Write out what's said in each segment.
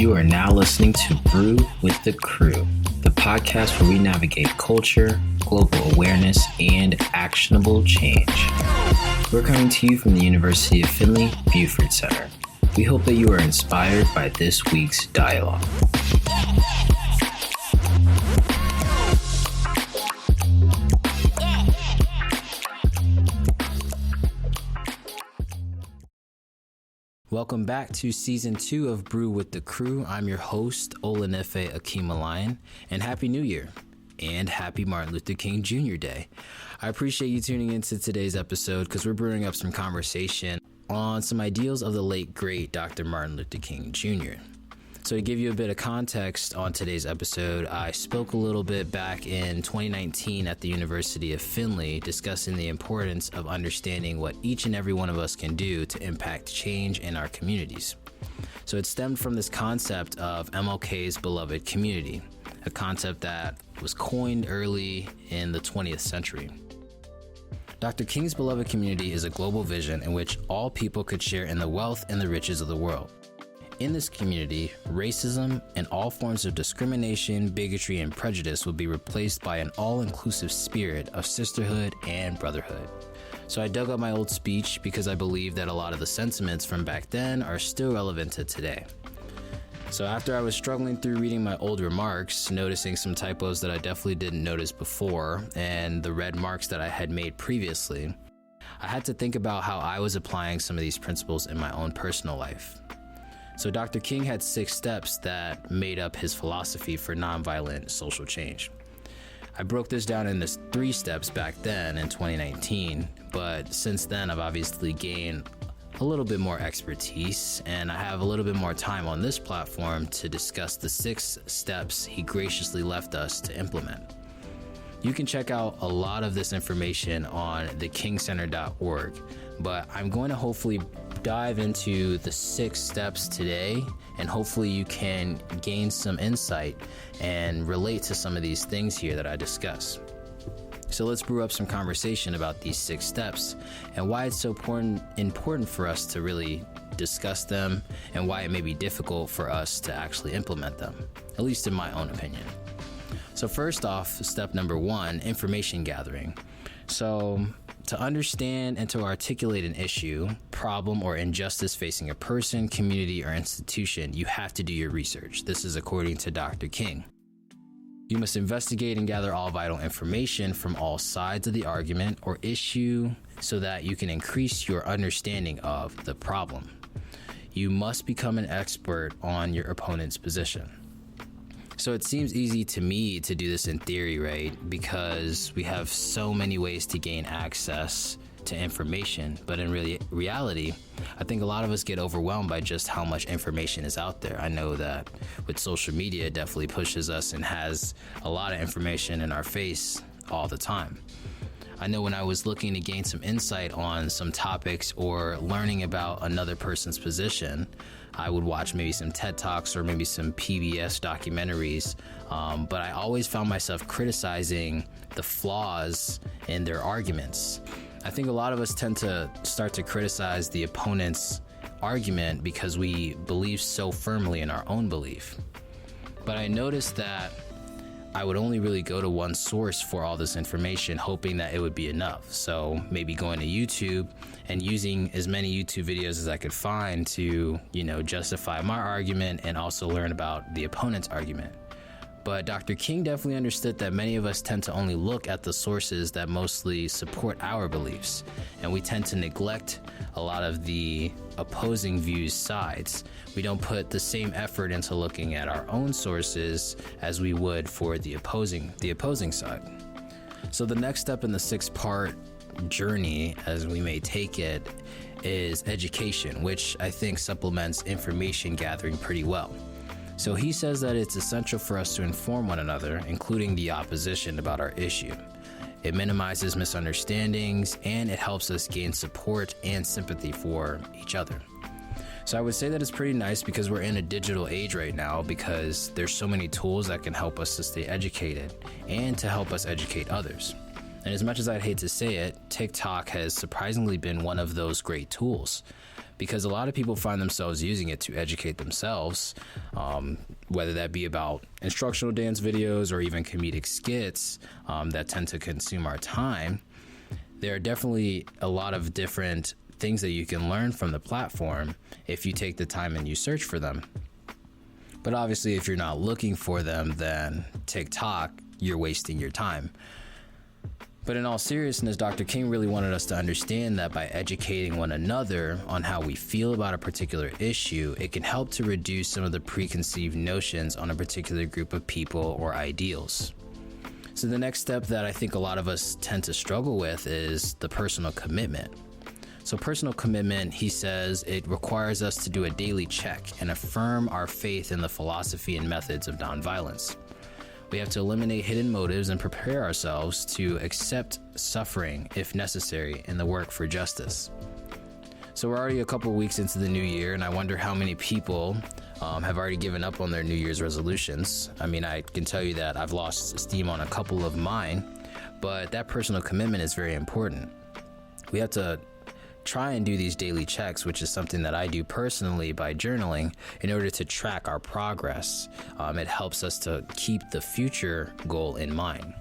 You are now listening to Brew with the Crew, the podcast where we navigate culture, global awareness, and actionable change. We're coming to you from the University of Findlay Buford Center. We hope that you are inspired by this week's dialogue. Welcome back to Season 2 of Brew with the Crew. I'm your host, Olanefe Akimalayan, and Happy New Year, and Happy Martin Luther King Jr. Day. I appreciate you tuning into today's episode because we're brewing up some conversation on some ideals of the late, great Dr. Martin Luther King Jr. So to give you a bit of context on today's episode, I spoke a little bit back in 2019 at the University of Findlay discussing the importance of understanding what each and every one of us can do to impact change in our communities. So it stemmed from this concept of MLK's beloved community, a concept that was coined early in the 20th century. Dr. King's beloved community is a global vision in which all people could share in the wealth and the riches of the world. In this community, racism and all forms of discrimination, bigotry, and prejudice will be replaced by an all-inclusive spirit of sisterhood and brotherhood. So I dug up my old speech because I believe that a lot of the sentiments from back then are still relevant to today. So after I was struggling through reading my old remarks, noticing some typos that I definitely didn't notice before, and the red marks that I had made previously, I had to think about how I was applying some of these principles in my own personal life. So Dr. King had 6 steps that made up his philosophy for nonviolent social change. I broke this down into 3 steps back then in 2019, but since then I've obviously gained a little bit more expertise and I have a little bit more time on this platform to discuss the 6 steps he graciously left us to implement. You can check out a lot of this information on thekingcenter.org, but I'm going to hopefully dive into the 6 steps today, and hopefully you can gain some insight and relate to some of these things here that I discuss. So let's brew up some conversation about these 6 steps and why it's so important for us to really discuss them and why it may be difficult for us to actually implement them, at least in my own opinion. So first off, step number 1, information gathering. So to understand and to articulate an issue, problem, or injustice facing a person, community, or institution, you have to do your research. This is according to Dr. King. You must investigate and gather all vital information from all sides of the argument or issue so that you can increase your understanding of the problem. You must become an expert on your opponent's position. So it seems easy to me to do this in theory, right? Because we have so many ways to gain access to information. But in reality, I think a lot of us get overwhelmed by just how much information is out there. I know that with social media, it definitely pushes us and has a lot of information in our face all the time. I know when I was looking to gain some insight on some topics or learning about another person's position, I would watch maybe some TED Talks or maybe some PBS documentaries, but I always found myself criticizing the flaws in their arguments. I think a lot of us tend to start to criticize the opponent's argument because we believe so firmly in our own belief. But I noticed that I would only really go to one source for all this information, hoping that it would be enough. So maybe going to YouTube and using as many YouTube videos as I could find to, justify my argument and also learn about the opponent's argument. But Dr. King definitely understood that many of us tend to only look at the sources that mostly support our beliefs, and we tend to neglect a lot of the opposing views sides. We don't put the same effort into looking at our own sources as we would for the opposing side. So the next step in the 6-part journey, as we may take it, is education, which I think supplements information gathering pretty well. So he says that it's essential for us to inform one another, including the opposition, about our issue. It minimizes misunderstandings and it helps us gain support and sympathy for each other. So I would say that it's pretty nice because we're in a digital age right now because there's so many tools that can help us to stay educated and to help us educate others. And as much as I'd hate to say it, TikTok has surprisingly been one of those great tools because a lot of people find themselves using it to educate themselves, whether that be about instructional dance videos or even comedic skits that tend to consume our time. There are definitely a lot of different things that you can learn from the platform if you take the time and you search for them. But obviously, if you're not looking for them, then TikTok, you're wasting your time. But in all seriousness, Dr. King really wanted us to understand that by educating one another on how we feel about a particular issue, it can help to reduce some of the preconceived notions on a particular group of people or ideals. So the next step that I think a lot of us tend to struggle with is the personal commitment. So personal commitment, he says, it requires us to do a daily check and affirm our faith in the philosophy and methods of nonviolence. We have to eliminate hidden motives and prepare ourselves to accept suffering if necessary in the work for justice. So we're already a couple weeks into the new year, and I wonder how many people have already given up on their New Year's resolutions. I mean, I can tell you that I've lost steam on a couple of mine, but that personal commitment is very important. We have to try and do these daily checks, which is something that I do personally by journaling in order to track our progress. It helps us to keep the future goal in mind.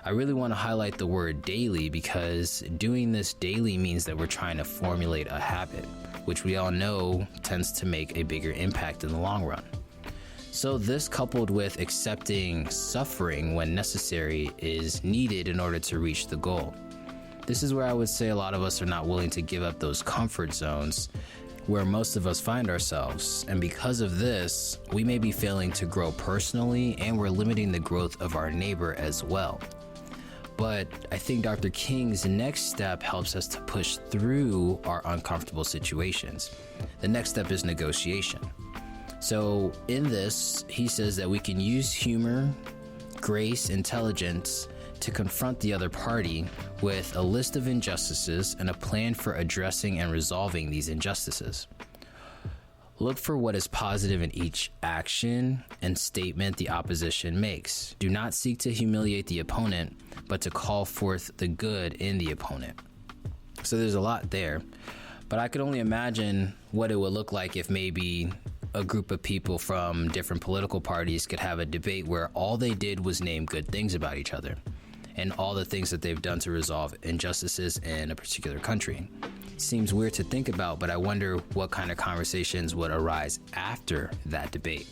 I really want to highlight the word daily because doing this daily means that we're trying to formulate a habit, which we all know tends to make a bigger impact in the long run. So this, coupled with accepting suffering when necessary, is needed in order to reach the goal. This is where I would say a lot of us are not willing to give up those comfort zones where most of us find ourselves. And because of this, we may be failing to grow personally, and we're limiting the growth of our neighbor as well. But I think Dr. King's next step helps us to push through our uncomfortable situations. The next step is negotiation. So in this, he says that we can use humor, grace, intelligence to confront the other party with a list of injustices and a plan for addressing and resolving these injustices. Look for what is positive in each action and statement the opposition makes. Do not seek to humiliate the opponent, but to call forth the good in the opponent. So there's a lot there, but I could only imagine what it would look like if maybe a group of people from different political parties could have a debate where all they did was name good things about each other and all the things that they've done to resolve injustices in a particular country. Seems weird to think about, but I wonder what kind of conversations would arise after that debate.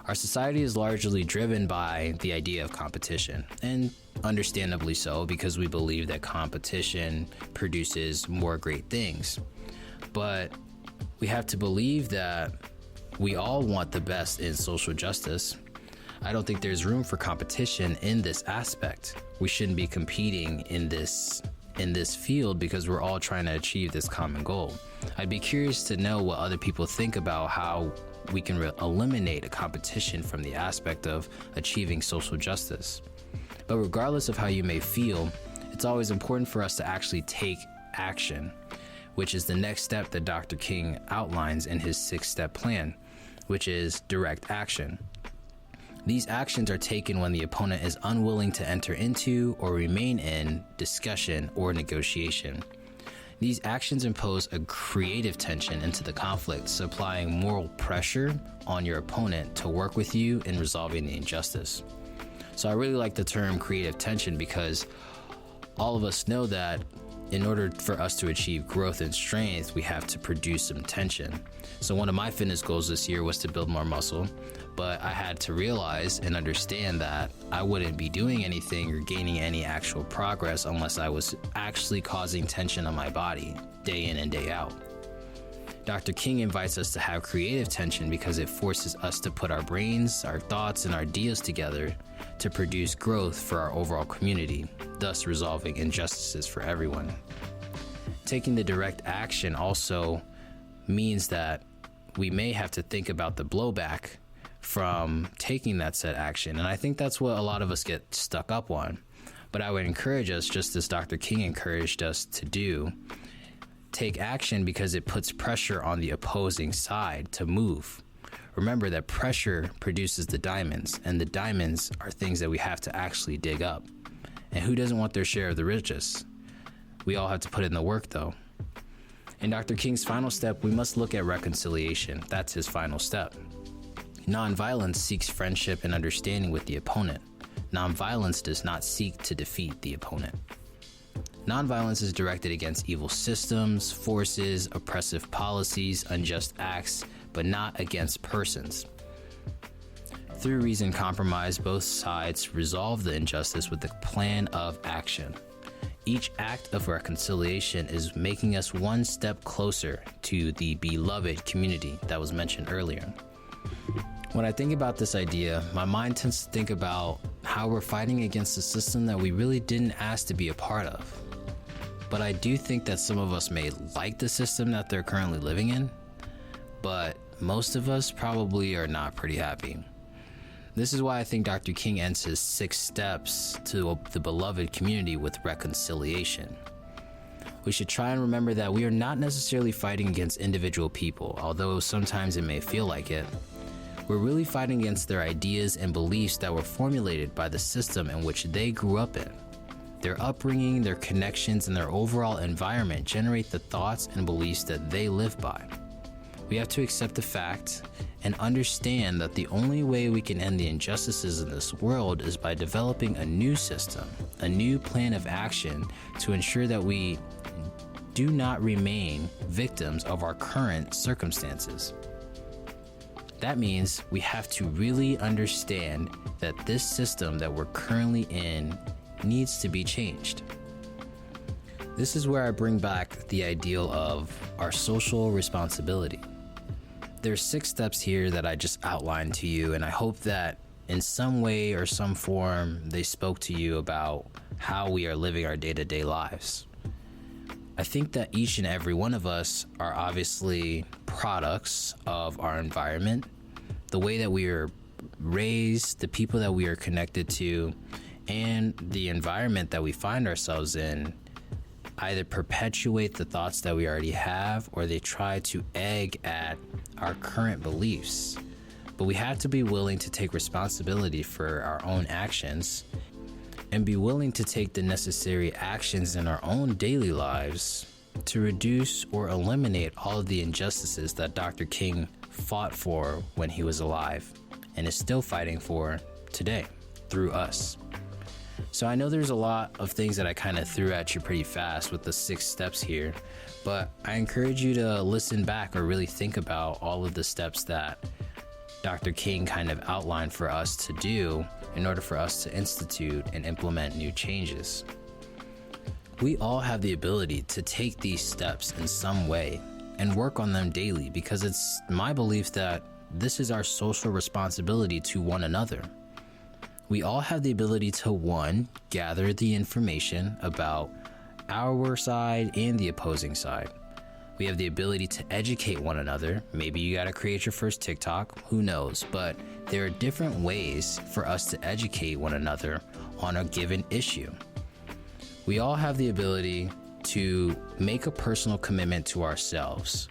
Our society is largely driven by the idea of competition, and understandably so, because we believe that competition produces more great things. But we have to believe that we all want the best in social justice. I don't think there's room for competition in this aspect. We shouldn't be competing in this field because we're all trying to achieve this common goal. I'd be curious to know what other people think about how we can eliminate a competition from the aspect of achieving social justice. But regardless of how you may feel, it's always important for us to actually take action, which is the next step that Dr. King outlines in his 6-step plan, which is direct action. These actions are taken when the opponent is unwilling to enter into or remain in discussion or negotiation. These actions impose a creative tension into the conflict, supplying moral pressure on your opponent to work with you in resolving the injustice. So I really like the term creative tension because all of us know that in order for us to achieve growth and strength, we have to produce some tension. So one of my fitness goals this year was to build more muscle, but I had to realize and understand that I wouldn't be doing anything or gaining any actual progress unless I was actually causing tension on my body day in and day out. Dr. King invites us to have creative tension because it forces us to put our brains, our thoughts, and our ideas together to produce growth for our overall community, thus resolving injustices for everyone. Taking the direct action also means that we may have to think about the blowback from taking that said action, and I think that's what a lot of us get stuck up on. But I would encourage us, just as Dr. King encouraged us to do, take action because it puts pressure on the opposing side to move. Remember that pressure produces the diamonds, and the diamonds are things that we have to actually dig up. And who doesn't want their share of the riches? We all have to put in the work though. In Dr. King's final step, we must look at reconciliation. That's his final step. Nonviolence seeks friendship and understanding with the opponent. Nonviolence does not seek to defeat the opponent. Nonviolence is directed against evil systems, forces, oppressive policies, unjust acts, but not against persons. Through reasoned compromise, both sides resolve the injustice with a plan of action. Each act of reconciliation is making us one step closer to the beloved community that was mentioned earlier. When I think about this idea, my mind tends to think about how we're fighting against a system that we really didn't ask to be a part of. But I do think that some of us may like the system that they're currently living in, but most of us probably are not pretty happy. This is why I think Dr. King ends his 6 steps to the beloved community with reconciliation. We should try and remember that we are not necessarily fighting against individual people, although sometimes it may feel like it. We're really fighting against their ideas and beliefs that were formulated by the system in which they grew up in. Their upbringing, their connections, and their overall environment generate the thoughts and beliefs that they live by. We have to accept the fact and understand that the only way we can end the injustices in this world is by developing a new system, a new plan of action to ensure that we do not remain victims of our current circumstances. That means we have to really understand that this system that we're currently in needs to be changed. This is where I bring back the ideal of our social responsibility. There's 6 steps here that I just outlined to you, and I hope that in some way or some form they spoke to you about how we are living our day-to-day lives. I think that each and every one of us are obviously products of our environment, the way that we are raised, the people that we are connected to, and the environment that we find ourselves in either perpetuate the thoughts that we already have, or they try to egg at our current beliefs. But we have to be willing to take responsibility for our own actions and be willing to take the necessary actions in our own daily lives to reduce or eliminate all of the injustices that Dr. King fought for when he was alive and is still fighting for today through us. So I know there's a lot of things that I kind of threw at you pretty fast with the 6 steps here, but I encourage you to listen back or really think about all of the steps that Dr. King kind of outlined for us to do in order for us to institute and implement new changes. We all have the ability to take these steps in some way and work on them daily, because it's my belief that this is our social responsibility to one another. We all have the ability to, 1, gather the information about our side and the opposing side. We have the ability to educate one another. Maybe you got to create your first TikTok, who knows? But there are different ways for us to educate one another on a given issue. We all have the ability to make a personal commitment to ourselves.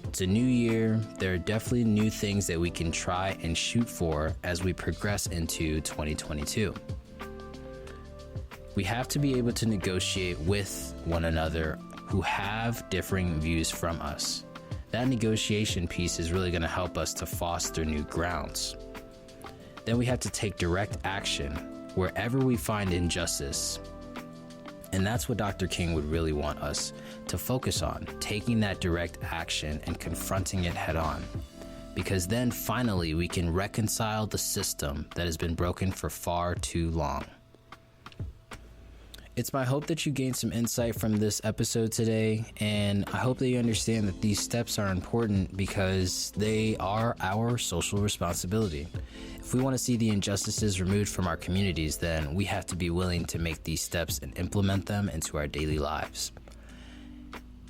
It's a new year. There are definitely new things that we can try and shoot for as we progress into 2022. We have to be able to negotiate with one another who have differing views from us. That negotiation piece is really going to help us to foster new grounds. Then we have to take direct action wherever we find injustice. And that's what Dr. King would really want us to focus on, taking that direct action and confronting it head on. Because then finally we can reconcile the system that has been broken for far too long. It's my hope that you gained some insight from this episode today, and I hope that you understand that these steps are important because they are our social responsibility. If we want to see the injustices removed from our communities, then we have to be willing to make these steps and implement them into our daily lives.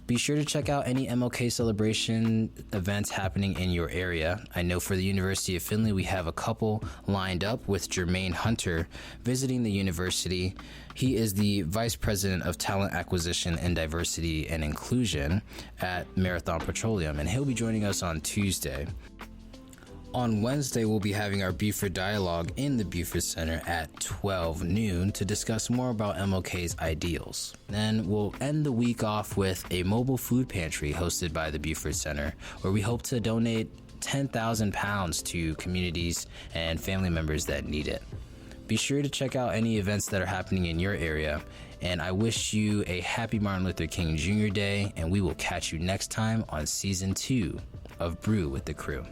Be sure to check out any MLK celebration events happening in your area. I know for the University of Findlay, we have a couple lined up with Jermaine Hunter visiting the university. He is the Vice President of Talent Acquisition and Diversity and Inclusion at Marathon Petroleum, and he'll be joining us on Tuesday. On Wednesday, we'll be having our Buford Dialogue in the Buford Center at 12 noon to discuss more about MLK's ideals. Then we'll end the week off with a mobile food pantry hosted by the Buford Center, where we hope to donate 10,000 pounds to communities and family members that need it. Be sure to check out any events that are happening in your area, and I wish you a happy Martin Luther King Jr. Day, and we will catch you next time on Season 2 of Brew with the Crew.